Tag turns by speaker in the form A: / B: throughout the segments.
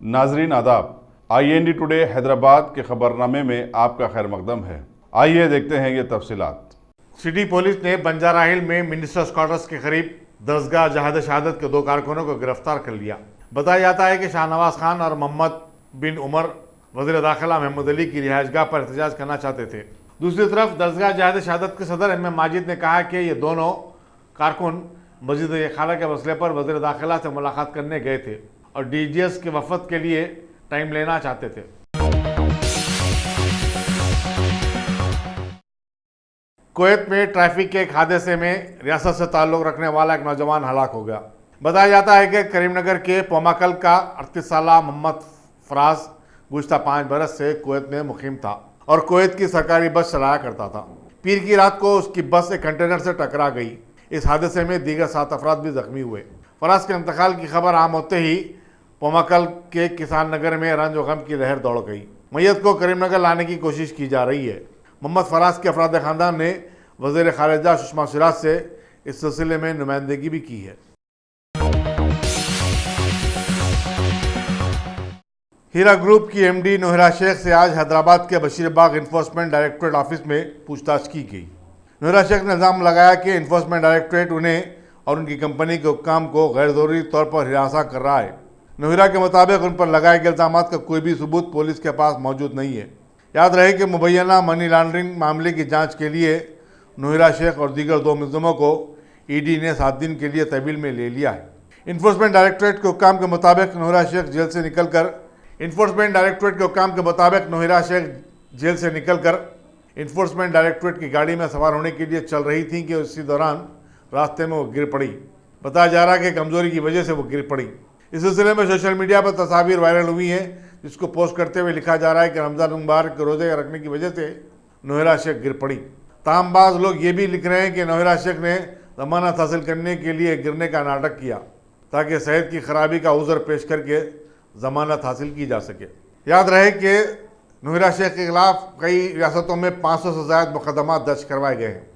A: नाजरीन आदाब, IND today Hyderabad के खबरनामे में आपका खैर मकदम है। आइए देखते हैं ये तफसीलात।
B: सिटी पुलिस ने बंजारा हिल में मिनिस्टर्स क्वार्टर्स के करीब दरगाह जहाद शहादत के 2 कारकुनों को गिरफ्तार कर लिया। बताया जाता है कि शाहनवाज खान और मोहम्मद बिन उमर वज़ीर दाखिला महमूद अली की रिहाइशगाह पर एहतजाज करना चाहते थे। दूसरी तरफ दरगाह जहाद शहादत के सदर MM माजिद ने कहा कि ये दोनों कारकुन मस्जिद खाला के मसले पर वज़ीर दाखिला से मुलाकात करने गए थे और DGS के वफद के लिए टाइम लेना चाहते थे। कुवैत में ट्रैफिक के एक हादसे में रियासत से ताल्लुक़ रखने वाला एक नौजवान हलाक हो गया। बताया जाता है कि करीमनगर के पोमाकल का 38 साला मोहम्मद फराज गुज़श्ता 5 बरस से कुवैत में मुकीम था और कुवैत की सरकारी बस चलाया करता था। पीर की रात को उसकी बस एक कंटेनर से टकरा गई। इस हादसे में दीगर 7 अफराद भी जख्मी हुए। फराज के इंतकाल की खबर आम होते ही पोमाकल के किसान नगर में रंज और गम की लहर दौड़ गई। मैयत को करीमनगर लाने की कोशिश की जा रही है। मोहम्मद फराज के अफराद खानदान ने वज़ीर ख़ारिजा सुषमा स्वराज से इस सिलसिले में नुमाइंदगी भी की है। हीरा ग्रुप की MD नोहिरा शेख से आज हैदराबाद के बशीरबाग इन्फोर्समेंट डायरेक्टरेट ऑफिस में पूछताछ की गई। नोहिरा शेख ने इल्ज़ाम लगाया कि इन्फोर्समेंट डायरेक्टरेट उन्हें और उनकी कंपनी के हुक्काम को गैर ज़रूरी तौर पर हिरासत कर रहा है। नोहिरा के मुताबिक उन पर लगाए गए इल्ज़ाम का कोई भी सबूत पुलिस के पास मौजूद नहीं है। याद रहे कि मुबैना मनी लॉन्ड्रिंग मामले की जांच के लिए नोहिरा शेख और दीगर 2 मुलज़िमों को ED ने 7 दिन के लिए तहवील में ले लिया है। इन्फोर्समेंट डायरेक्टरेट के हुक्काम के मुताबिक नोहिरा शेख जेल से निकलकर इन्फोर्समेंट डायरेक्टरेट की गाड़ी में सवार होने के लिए चल रही थी कि उसी दौरान रास्ते में वो गिर पड़ी। बताया जा रहा है कि कमज़ोरी की वजह से वो गिर पड़ी। इस सिलसिले में सोशल मीडिया पर तस्वीर वायरल हुई हैं, जिसको पोस्ट करते हुए लिखा जा रहा है कि रमज़ान मुबारक के रोज़े रखने की वजह से नोहिरा शेख गिर पड़ी। ताहम बाज़ लोग ये भी लिख रहे हैं कि नोहिरा शेख ने ज़मानत हासिल करने के लिए गिरने का नाटक किया ताकि सेहत की खराबी का उज़र पेश करके ज़मानत हासिल की जा सके। याद रहे कि नोहिरा शेख के खिलाफ कई रियासतों में 500 से ज़्यादा मुकदमा दर्ज करवाए गए हैं।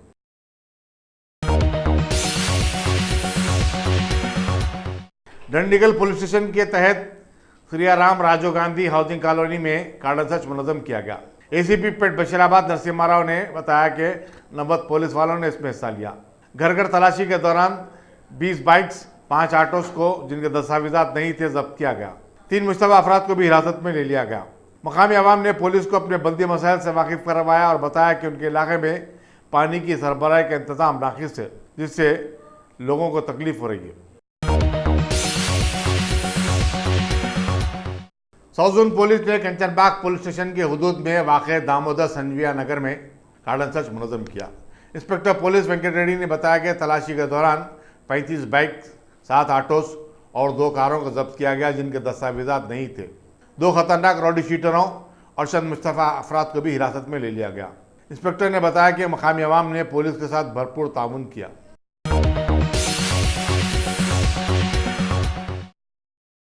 B: डंडीगल पुलिस स्टेशन के तहत श्रीराम राजीव गांधी हाउसिंग कॉलोनी में कार्डन सर्च मुनज़्ज़म किया गया। ACP पेट बशीराबाद नरसिम्हा राव ने बताया कि 90 पुलिस वालों ने इसमें हिस्सा लिया। घर घर तलाशी के दौरान 20 बाइक्स, 5 ऑटोस को जिनके दस्तावेजात नहीं थे जब्त किया गया। 3 मुश्तबा अफराद को भी हिरासत में ले लिया गया। मकामी अवाम ने पुलिस को अपने बल्दी मसाइल से वाकिफ करवाया और बताया कि उनके इलाके में पानी की सरबराही का इंतजाम नाकिस है, जिससे लोगों को तकलीफ हो रही है। साउथ जोन पुलिस ने कंचनबाग पुलिस स्टेशन के हुदूद में वाक़ दामोदर संजविया नगर में कार्डन सर्च मुनज़्ज़म किया। इंस्पेक्टर पुलिस वेंकट रेड्डी ने बताया कि तलाशी के दौरान 35 बाइक, 7 ऑटोस और 2 कारों को जब्त किया गया जिनके दस्तावेजात नहीं थे। 2 खतरनाक रॉडी शीटरों और चंद मुस्तफ़ा अफराद को भी हिरासत में ले लिया गया। इंस्पेक्टर ने बताया कि मकामी अवाम ने पुलिस के साथ भरपूर ताउन किया।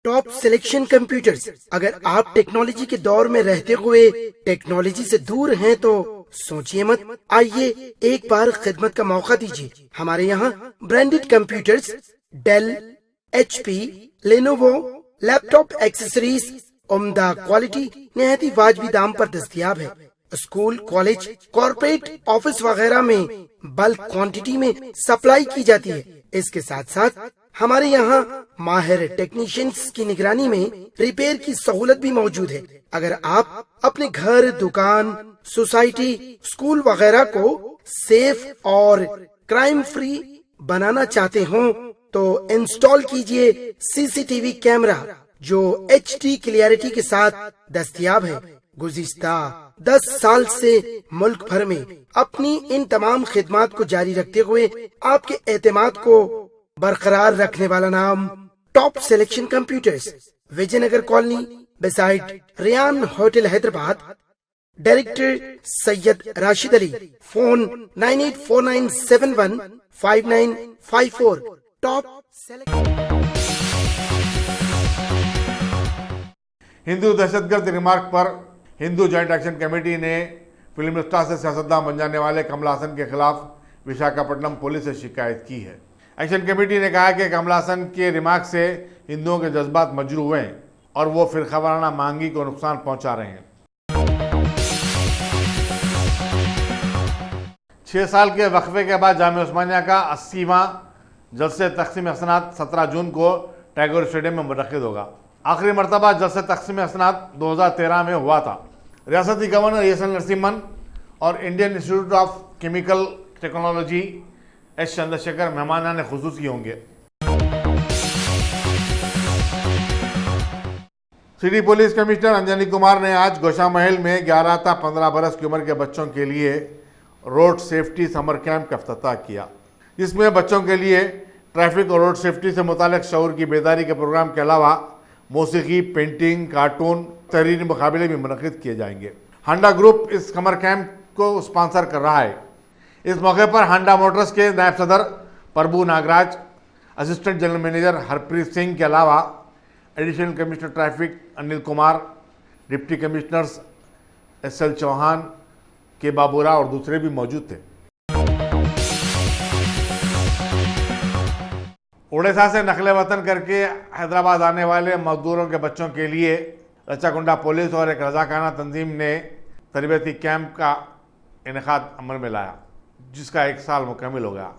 C: Top selection computers. अगर आप टेक्नोलॉजी के दौर में रहते हुए टेक्नोलॉजी से दूर हैं तो सोचिए मत, आइए एक बार खिदमत का मौका दीजिए। हमारे यहाँ branded computers Dell, HP, Lenovo, laptop accessories उम्दा क्वालिटी निहायती वाजबी दाम पर दस्तयाब है। स्कूल, कॉलेज, कॉर्पोरेट, ऑफिस वगैरह में बल्क क्वांटिटी में सप्लाई की जाती है। इसके साथ साथ हमारे यहाँ माहिर टेक्नीशियंस की निगरानी में रिपेयर की सहूलत भी मौजूद है। अगर आप अपने घर, दुकान, सोसाइटी, स्कूल वगैरह को सेफ और क्राइम फ्री बनाना चाहते हो तो इंस्टॉल कीजिए CCTV कैमरा जो HD क्लियरिटी के साथ दस्तयाब है। गुज़िश्ता 10 साल से मुल्क भर में अपनी इन तमाम खिदमात को जारी रखते हुए आपके एतमाद को बरकरार रखने वाला नाम top selection computers, Vijayanagar colony beside Riyan hotel Hyderabad. Director Syed Rashid Ali. Phone 9849715954। Top
B: Hindu दहशतगर्द रिमार्क पर हिंदू जॉइंट एक्शन कमेटी ने फिल्म स्टार से सियासतदान बन जाने वाले कमल हासन के खिलाफ विशाखापट्टनम पुलिस से शिकायत की है। एक्शन कमेटी ने कहा कि कमल हासन के रिमार्क से हिंदुओं के जज्बात मजरूह हुए हैं और वो फिरकावाराना मांगी को नुकसान पहुंचा रहे हैं। 6 साल के वक्फे के बाद जामिया उस्मानिया का 80वां जलसे तकसीम हसनात 17 जून को टैगोर स्टेडियम में मुनक़िद होगा। आखिरी मरतबा जलसे तकसीम हसनात 2013 में हुआ था। रियासती गवर्नर एस एल नरसिम्हन और Indian institute of chemical technology S Chandrasekhar मेहमानान खुसूसी होंगे। City police commissioner Anjani Kumar ने आज गोशा महल में 11 था 15 बरस की उम्र के बच्चों के लिए रोड सेफ्टी समर कैंप का इफ्तिताह किया, जिसमें बच्चों के लिए ट्रैफिक और रोड सेफ्टी से मुतालिक शऊर की बेदारी के प्रोग्राम के अलावा मौसीकी, पेंटिंग, कार्टून, तहरीरी मुकाबले भी मुनक़िद किए जाएंगे। हांडा ग्रुप इस समर कैंप को स्पॉन्सर कर रहा है। इस मौके पर हांडा मोटर्स के नायब सदर Prabhu Nagaraj, assistant general manager Harpreet Singh के अलावा additional commissioner traffic Anil Kumar, deputy commissioners SL Chauhan, K Baburao और दूसरे भी मौजूद थे। उड़ीसा से नकले वतन करके हैदराबाद आने वाले मजदूरों के बच्चों के लिए रचाकुंडा पुलिस और एक रजाकाना तंजीम ने तरबियती कैंप का इनेकाद अमल में लाया, जिसका 1 साल मुकम्मल हो गया।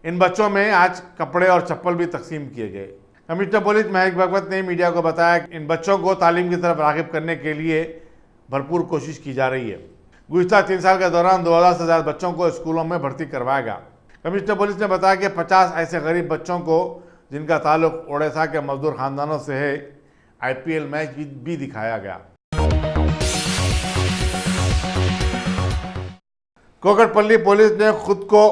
B: इन बच्चों में आज कपड़े और चप्पल भी तकसीम किए गए। कमिश्नर पुलिस महक भगवत ने मीडिया को बताया कि इन बच्चों को तालीम की तरफ राग़िब करने के लिए भरपूर कोशिश की जा रही है। गुज़िश्ता 3 साल के दौरान 2000 से ज़्यादा बच्चों को स्कूलों में भर्ती करवाया गया। कमिश्नर पुलिस ने बताया कि 50 ऐसे गरीब बच्चों को जिनका ताल्लुक उड़ीसा के मजदूर खानदानों से है, IPL मैच भी दिखाया गया। कोकटपल्ली पुलिस ने खुद को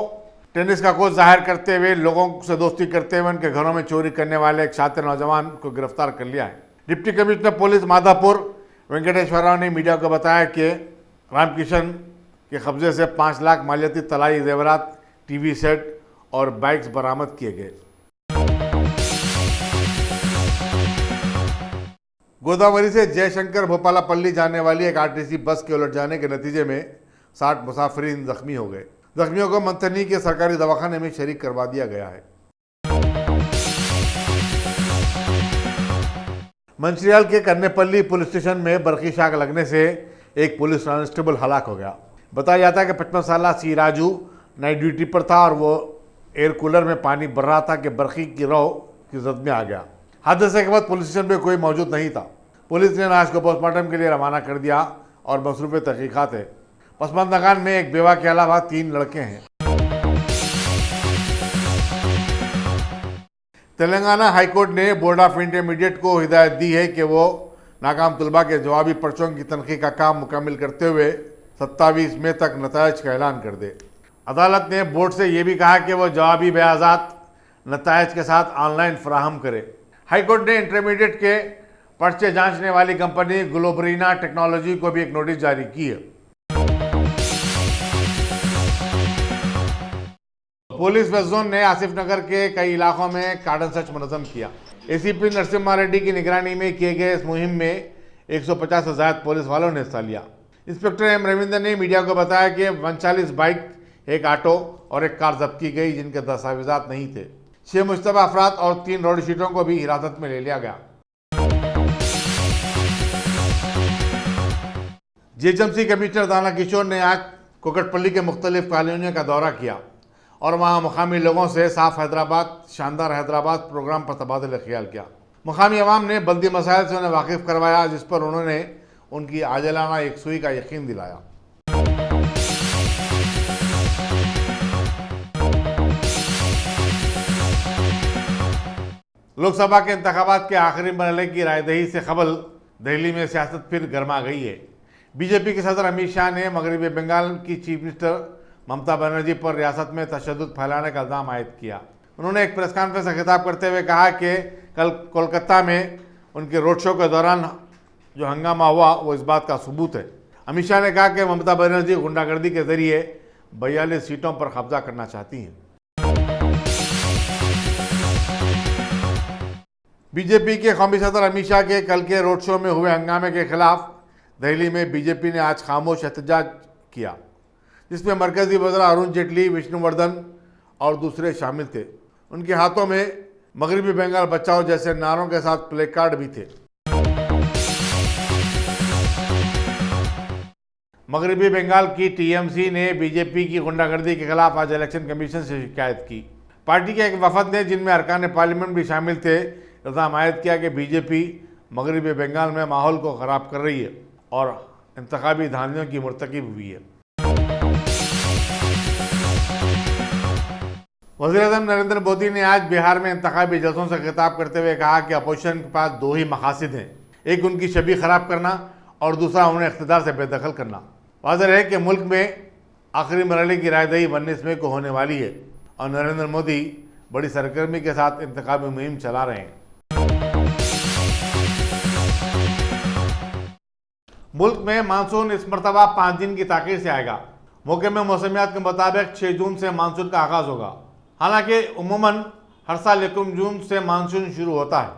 B: टेनिस का कोच जाहिर करते हुए लोगों से दोस्ती करते हुए उनके घरों में चोरी करने वाले एक शातिर नौजवान को गिरफ्तार कर लिया है। Deputy commissioner police Madhapur Venkateshwar Rao ने मीडिया को बताया कि रामकिशन के कब्जे से 5 लाख मालियाती तलाई जेवरात, TV सेट और बाइक्स बरामद किए गए। गोदावरी से जयशंकर भोपालापल्ली जाने वाली एक RTC बस के उलट जाने के नतीजे में 60 मुसाफिरीन जख्मी हो गए। जख्मियों को मंथनी के सरकारी दवाखाने में शरीक करवा दिया गया है। मंचिरियाल के कन्नेपल्ली पुलिस स्टेशन में बरकी शाख लगने से एक पुलिस कांस्टेबल हलाक हो गया। बताया जाता है कि 55 साला सी राजू नाइट ड्यूटी पर था और वो एयर कूलर में पानी भर रहा था कि बरकी की रौ की जद में आ गया। हादसे के बाद पुलिस स्टेशन में कोई मौजूद नहीं था। पुलिस ने लाश को पोस्टमार्टम के लिए रवाना कर दिया और मसरूफ़ तहकीकात है। पसमानदगान में एक बेवा के अलावा 3 लड़के हैं। तेलंगाना हाईकोर्ट ने बोर्ड ऑफ इंटरमीडिएट को हिदायत दी है कि वो नाकाम तलबा के जवाबी पर्चों की तनखी का काम मुकम्मल करते हुए 27 मई तक नतायज का ऐलान कर दे। अदालत ने बोर्ड से ये भी कहा कि वो जवाबी बयाजात नतायज के साथ ऑनलाइन फराहम करे। हाईकोर्ट ने इंटरमीडिएट के पर्चे जांचने वाली कंपनी ग्लोबरीना टेक्नोलॉजी को भी एक नोटिस जारी की है। पुलिस वेस्ट जोन ने आसिफ नगर के कई इलाकों में कार्डन सर्च मुनज़्ज़म किया। ACP नरसिम्हा रेड्डी की निगरानी में किए गए इस मुहिम में 150 से ज़्यादा पुलिस वालों ने हिस्सा लिया। इंस्पेक्टर M रविंदर ने मीडिया को बताया कि 39 बाइक, एक ऑटो और एक कार जब्त की गई जिनके दस्तावेजात नहीं थे। 6 मुश्तबा अफराद और 3 रोड शीटों को भी हिरासत में ले लिया गया। GHMC कमिश्नर दाना किशोर ने आज कोकटपल्ली के मुख्तलिफ कॉलोनियों का दौरा किया और वहाँ मुकामी लोगों से साफ हैदराबाद, शानदार हैदराबाद प्रोग्राम पर तबादला ख्याल किया। मुकामी अवाम ने बल्दी मसाइल से उन्हें वाकिफ करवाया, जिस पर उन्होंने उनकी आजिलाना यकसुई का यकीन दिलाया। लोकसभा के इंतखाबात के आखिरी मरहले की रायदही से कबल दिल्ली में सियासत फिर गर्मा गई है। बीजेपी के सदर अमित शाह ने मगरबी बंगाल की चीफ मिनिस्टर ममता बनर्जी पर रियासत में तशद्दुद फैलाने का इल्ज़ाम आयद किया। उन्होंने एक प्रेस कॉन्फ्रेंस से खिताब करते हुए कहा कि कल कोलकाता में उनके रोड शो के दौरान जो हंगामा हुआ वो इस बात का सबूत है। अमित शाह ने कहा कि ममता बनर्जी गुंडागर्दी के जरिए 42 सीटों पर कब्जा करना चाहती हैं। बीजेपी के कौमी सदर अमित शाह के कल के रोड शो में हुए हंगामे के खिलाफ दिल्ली में बीजेपी ने आज खामोश एहतजाज किया, जिसमें मरकजी वज़ीर अरुण जेटली, विष्णुवर्धन और दूसरे शामिल थे। उनके हाथों में मगरबी बंगाल बचाओ जैसे नारों के साथ प्ले कार्ड भी थे। मगरबी बंगाल की टीएमसी ने बीजेपी की गुंडागर्दी के खिलाफ आज इलेक्शन कमीशन से शिकायत की। पार्टी के एक वफद ने, जिनमें अरकान पार्लियामेंट भी शामिल थे, इल्जाम आयद किया कि बीजेपी मगरबी बंगाल में माहौल को ख़राब कर रही है और इंतखाबी धांधलियों की मुर्तकिब हुई है। वज़ीर-ए-आज़म नरेंद्र मोदी ने आज बिहार में इंतखाबी जलसों से खिताब करते हुए कहा कि अपोजिशन के पास दो ही मकासद हैं, एक उनकी छवि खराब करना और दूसरा उन्हें इख्तिदार से बेदखल करना। वाज़ेह है कि मुल्क में आखिरी मरहले की रायदही 19 मई को होने वाली है और नरेंद्र मोदी बड़ी सरगर्मी के साथ इंतखाबी मुहिम चला रहे हैं। मुल्क में मानसून इस मरतबा 5 दिन की ताख़ीर से आएगा। मौके में मौसमियात के मुताबिक 6 जून से मानसून का आगाज़ होगा। हालांकि उमूमन हर साल 1 जून से मानसून शुरू होता है।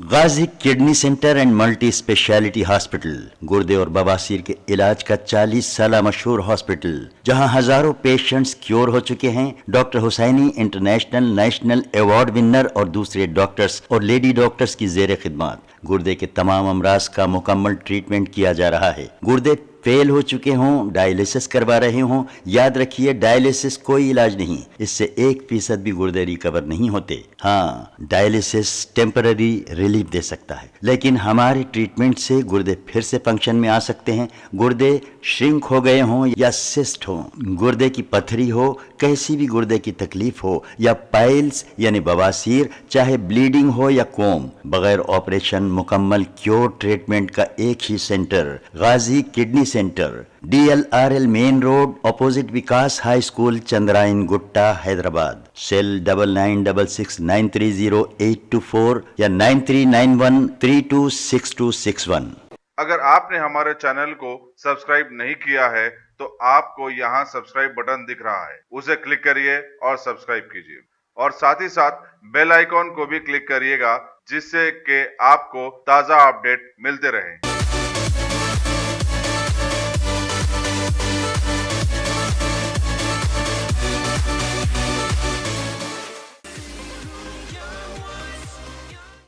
D: Ghazi kidney centre and multi speciality hospital, गुर्दे और बवासीर के इलाज का 40 साल मशहूर हॉस्पिटल, जहां हजारों पेशेंट्स क्योर हो चुके हैं। Doctor Hussaini international national award winner और दूसरे डॉक्टर्स और लेडी डॉक्टर्स की जेर खिदमत गुर्दे के तमाम अमराज का मुकम्मल ट्रीटमेंट किया जा रहा है। गुर्दे फेल हो चुके हों, डायलिसिस करवा रहे हों, याद रखिए डायलिसिस कोई इलाज नहीं, इससे 1% भी गुर्दे रिकवर नहीं होते। हाँ, डायलिसिस टेम्पररी रिलीफ दे सकता है, लेकिन हमारे ट्रीटमेंट से गुर्दे फिर से फंक्शन में आ सकते हैं। गुर्दे श्रिंक हो गए हों या सिस्ट हो, गुर्दे की पथरी हो, कैसी भी गुर्दे की तकलीफ हो या पाइल्स यानी बवासीर, चाहे ब्लीडिंग हो या कोम, बगैर ऑपरेशन मुकम्मल क्योर ट्रीटमेंट का एक ही centre, Ghazi kidney centre, DLRL main road, opposite Vikas high school, Chandrayan Gutta, Hyderabad. Cell 9966930824 या 9391326261।
A: अगर आपने हमारे चैनल को सब्सक्राइब नहीं किया है तो आपको यहाँ सब्सक्राइब बटन दिख रहा है, उसे क्लिक करिए और सब्सक्राइब कीजिए और साथ ही साथ बेल आइकॉन को भी क्लिक करिएगा, जिससे कि आपको ताज़ा अपडेट मिलते रहें।